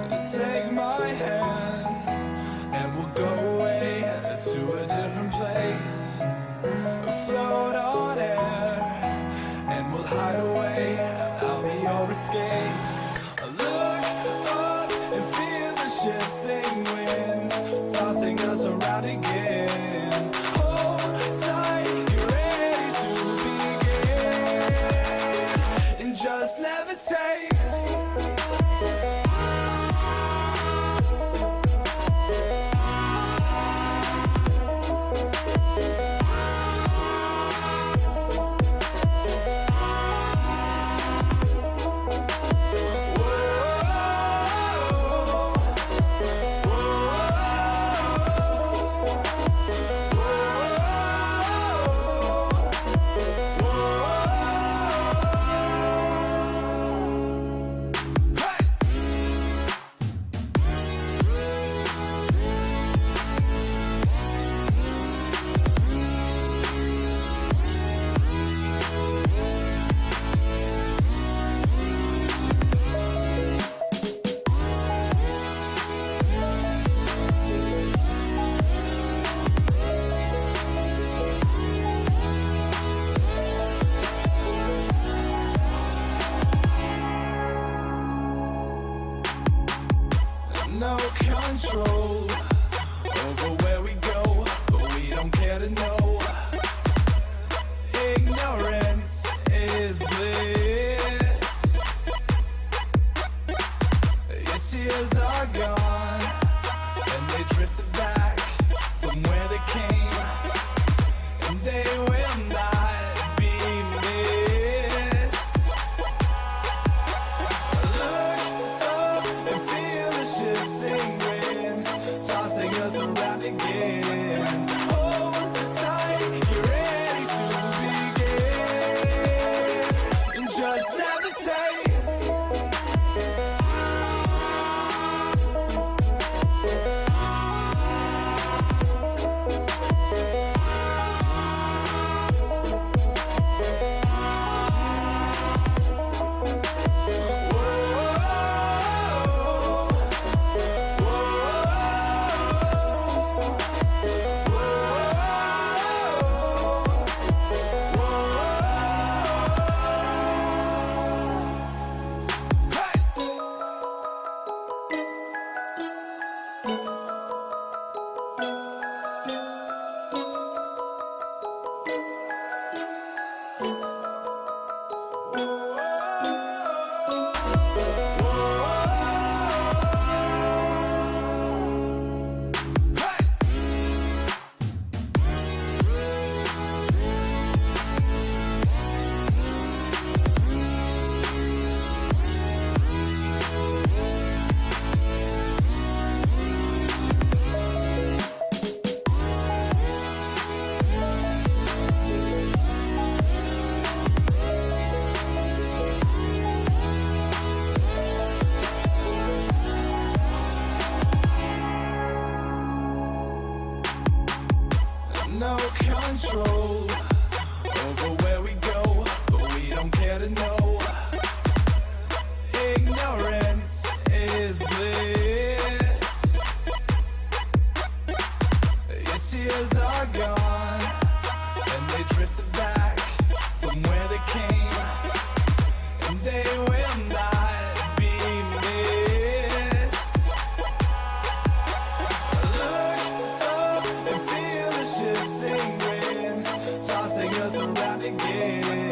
Take my hand and we'll go away to a different place. Float on air and we'll hide away. I'll be your escape. Look up and feel the shifting winds tossing us around again. Hold tight, get ready to begin, and just levitate. No control over where we go, but we don't care to know. Ignorance is bliss. Your tears are gone, and they drifted back from where they came, and they will not be missed. Look up and feel the shifting winds tossing us around again. Hold tight, get ready to begin, and just levitate. No control over where we go, but we don't care to know. Ignorance is bliss. Your tears are gone, and they drifted back from where they came, and they will not be missed. Look up and feel the shifting winds tossing us around again.